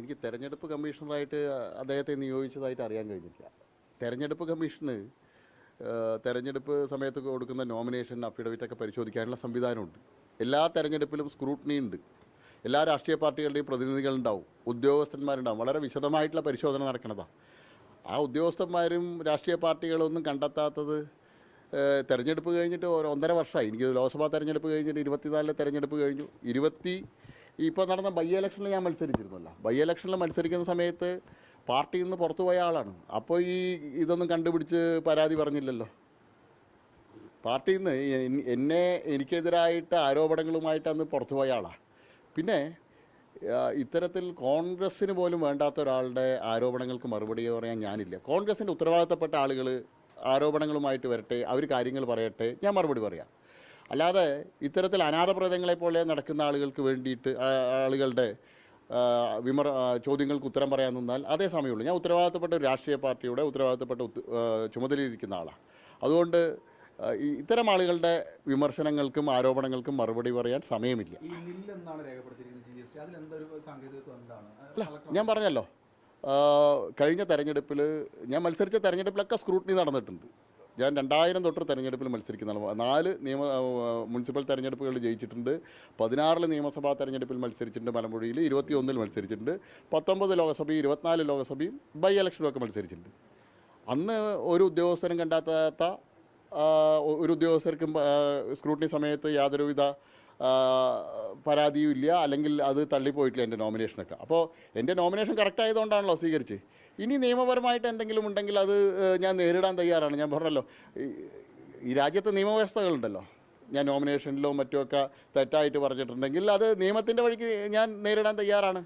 എനിക്ക് തെരഞ്ഞെടുപ്പ് കമ്മീഷണറായിട്ട് അദ്ദേഹത്തെ നിയോഗിച്ചതായിട്ട് അറിയാൻ കഴിഞ്ഞിട്ടില്ല. തെരഞ്ഞെടുപ്പ് കമ്മീഷന് തെരഞ്ഞെടുപ്പ് സമയത്ത് കൊടുക്കുന്ന നോമിനേഷൻ അഫിഡവിറ്റൊക്കെ പരിശോധിക്കാനുള്ള സംവിധാനമുണ്ട്. എല്ലാ തെരഞ്ഞെടുപ്പിലും സ്ക്രൂട്ടനി ഉണ്ട്. എല്ലാ രാഷ്ട്രീയ പാർട്ടികളുടെയും പ്രതിനിധികളുണ്ടാവും, ഉദ്യോഗസ്ഥന്മാരുണ്ടാവും. വളരെ വിശദമായിട്ടുള്ള പരിശോധന നടക്കുന്നതാണ്. ആ ഉദ്യോഗസ്ഥന്മാരും രാഷ്ട്രീയ പാർട്ടികളൊന്നും കണ്ടെത്താത്തത് തെരഞ്ഞെടുപ്പ് കഴിഞ്ഞിട്ട് 1.5 വർഷമായി. എനിക്ക് ലോക്സഭാ തെരഞ്ഞെടുപ്പ് കഴിഞ്ഞിട്ട് 24 തെരഞ്ഞെടുപ്പ് കഴിഞ്ഞു. ഇപ്പോൾ നടന്ന ബൈ ഇലക്ഷനിൽ ഞാൻ മത്സരിച്ചിരുന്നല്ലോ. ബൈ ഇലക്ഷനിൽ മത്സരിക്കുന്ന സമയത്ത് പാർട്ടിയിൽ നിന്ന് പുറത്തു പോയ ആളാണ്. അപ്പോൾ ഇതൊന്നും കണ്ടുപിടിച്ച് പരാതി പറഞ്ഞില്ലല്ലോ. പാർട്ടിയിൽ നിന്ന് എനിക്കെതിരായിട്ട് ആരോപണങ്ങളുമായിട്ട് അന്ന് പുറത്തുപോയ ആളാണ്. പിന്നെ ഇത്തരത്തിൽ കോൺഗ്രസ്സിന് പോലും വേണ്ടാത്ത ഒരാളുടെ ആരോപണങ്ങൾക്ക് മറുപടി പറയാൻ ഞാനില്ല. കോൺഗ്രസിൻ്റെ ഉത്തരവാദിത്തപ്പെട്ട ആളുകൾ ആരോപണങ്ങളുമായിട്ട് വരട്ടെ, അവർ കാര്യങ്ങൾ പറയട്ടെ, ഞാൻ മറുപടി പറയാം. അല്ലാതെ ഇത്തരത്തിൽ അനാഥപ്രേതങ്ങളെ പോലെ നടക്കുന്ന ആളുകൾക്ക് വേണ്ടിയിട്ട് ആളുകളുടെ ചോദ്യങ്ങൾക്ക് ഉത്തരം പറയാൻ നിന്നാൽ അതേ സമയമുള്ളൂ. ഞാൻ ഉത്തരവാദിത്തപ്പെട്ട ഒരു രാഷ്ട്രീയ പാർട്ടിയുടെ ഉത്തരവാദിത്തപ്പെട്ട ചുമതലയിരിക്കുന്ന ആളാണ്. അതുകൊണ്ട് ഇത്തരം ആളുകളുടെ വിമർശനങ്ങൾക്കും ആരോപണങ്ങൾക്കും മറുപടി പറയാൻ സമയമില്ല. അല്ല, ഞാൻ പറഞ്ഞല്ലോ, കഴിഞ്ഞ തെരഞ്ഞെടുപ്പിൽ ഞാൻ മത്സരിച്ച തെരഞ്ഞെടുപ്പിലൊക്കെ സ്ക്രൂട്ടനി നടന്നിട്ടുണ്ട്. ഞാൻ 2000 തൊട്ട് തെരഞ്ഞെടുപ്പിൽ മത്സരിക്കുന്നതാണ്. 4 മുനിസിപ്പൽ തെരഞ്ഞെടുപ്പുകളിൽ ജയിച്ചിട്ടുണ്ട്. 16 നിയമസഭാ തെരഞ്ഞെടുപ്പിൽ മത്സരിച്ചിട്ടുണ്ട്. മലമ്പുഴയിൽ 21 മത്സരിച്ചിട്ടുണ്ട്. 19 ലോക്സഭയും 24 ലോക്സഭയും ബൈ ഇലക്ഷനുമൊക്കെ മത്സരിച്ചിട്ടുണ്ട്. അന്ന് ഒരു ഉദ്യോഗസ്ഥരും കണ്ടെത്താത്ത ഒരു ഉദ്യോഗസ്ഥർക്കും സ്ക്രൂട്ടനി സമയത്ത് യാതൊരുവിധ പരാതിയും ഇല്ല, അല്ലെങ്കിൽ അത് തള്ളിപ്പോയിട്ടില്ല എൻ്റെ നോമിനേഷനൊക്കെ. അപ്പോൾ എൻ്റെ നോമിനേഷൻ കറക്റ്റ് ആയതുകൊണ്ടാണല്ലോ സ്വീകരിച്ച്. ഇനി നിയമപരമായിട്ട് എന്തെങ്കിലും ഉണ്ടെങ്കിൽ അത് ഞാൻ നേരിടാൻ തയ്യാറാണ്. ഞാൻ പറഞ്ഞല്ലോ, ഈ രാജ്യത്ത് നിയമവ്യവസ്ഥകളുണ്ടല്ലോ. ഞാൻ നോമിനേഷനിലോ മറ്റുമൊക്കെ തെറ്റായിട്ട് പറഞ്ഞിട്ടുണ്ടെങ്കിൽ അത് നിയമത്തിൻ്റെ വഴിക്ക് ഞാൻ നേരിടാൻ തയ്യാറാണ്.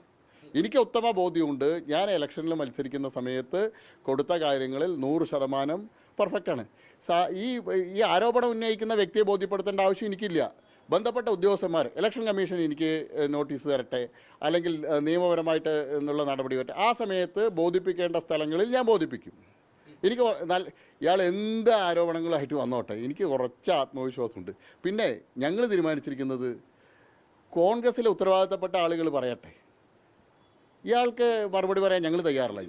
എനിക്ക് ഉത്തമ ബോധ്യമുണ്ട്. ഞാൻ ഇലക്ഷനിൽ മത്സരിക്കുന്ന സമയത്ത് കൊടുത്ത കാര്യങ്ങളിൽ 100% പെർഫെക്റ്റാണ്. ഈ ആരോപണം ഉന്നയിക്കുന്ന വ്യക്തിയെ ബോധ്യപ്പെടുത്തേണ്ട ആവശ്യം എനിക്കില്ല. ബന്ധപ്പെട്ട ഉദ്യോഗസ്ഥന്മാർ, ഇലക്ഷൻ കമ്മീഷൻ എനിക്ക് നോട്ടീസ് തരട്ടെ, അല്ലെങ്കിൽ നിയമപരമായിട്ട് എന്നുള്ള നടപടി വരട്ടെ. ആ സമയത്ത് ബോധിപ്പിക്കേണ്ട സ്ഥലങ്ങളിൽ ഞാൻ ബോധിപ്പിക്കും. എനിക്ക് ഇയാൾ എന്ത് ആരോപണങ്ങളായിട്ട് വന്നോട്ടെ, എനിക്ക് കുറച്ച് ആത്മവിശ്വാസമുണ്ട്. പിന്നെ ഞങ്ങൾ തീരുമാനിച്ചിരിക്കുന്നത് കോൺഗ്രസ്സിലെ ഉത്തരവാദിത്തപ്പെട്ട ആളുകൾ പറയട്ടെ. ഇയാൾക്ക് മറുപടി പറയാൻ ഞങ്ങൾ തയ്യാറല്ല.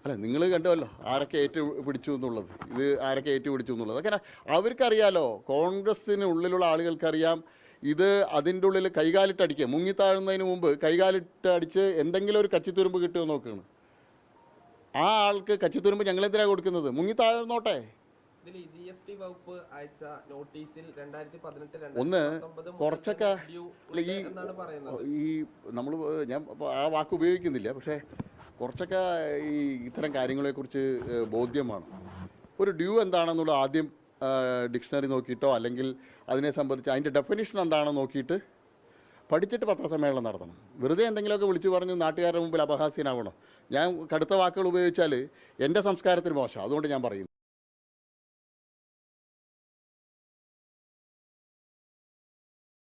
അല്ല, നിങ്ങൾ കണ്ടുവല്ലോ ആരൊക്കെ ഏറ്റുപിടിച്ചു എന്നുള്ളത്. ഇത് ആരൊക്കെ ഏറ്റുപിടിച്ചു എന്നുള്ളത് അങ്ങനെ അവർക്കറിയാലോ. കോൺഗ്രസ്സിന് ഉള്ളിലുള്ള ആളുകൾക്കറിയാം. ഇത് അതിൻ്റെ ഉള്ളിൽ കൈകാലിട്ടടിക്കുക, മുങ്ങിത്താഴുന്നതിന് മുമ്പ് കൈകാലിട്ടടിച്ച് എന്തെങ്കിലും ഒരു കച്ചിത്തുരുമ്പ് കിട്ടുമോ നോക്കുകയാണ്. ആ ആൾക്ക് കച്ചിത്തുരുമ്പ് ഞങ്ങളെന്തിനാണ് കൊടുക്കുന്നത്? മുങ്ങിത്താഴുന്നോട്ടെ. ഒന്ന് കുറച്ചൊക്കെ നമ്മൾ ഞാൻ ആ വാക്ക് ഉപയോഗിക്കുന്നില്ല, പക്ഷേ കുറച്ചൊക്കെ ഇത്തരം കാര്യങ്ങളെക്കുറിച്ച് ബോധ്യമാണ്. ഒരു ഡ്യൂ എന്താണെന്നുള്ള ആദ്യം ഡിക്ഷണറി നോക്കിയിട്ടോ അല്ലെങ്കിൽ അതിനെ സംബന്ധിച്ച് അതിൻ്റെ ഡെഫിനിഷൻ എന്താണെന്ന് നോക്കിയിട്ട് പഠിച്ചിട്ട് പത്രസമ്മേളനം നടത്തണം. വെറുതെ എന്തെങ്കിലുമൊക്കെ വിളിച്ചു പറഞ്ഞ് നാട്ടുകാരുടെ മുമ്പിൽ അപഹാസ്യനാവണം. ഞാൻ കടുത്ത വാക്കുകൾ ഉപയോഗിച്ചാൽ എൻ്റെ സംസ്കാരത്തിന് മോശം. അതുകൊണ്ട് ഞാൻ പറയുന്നു.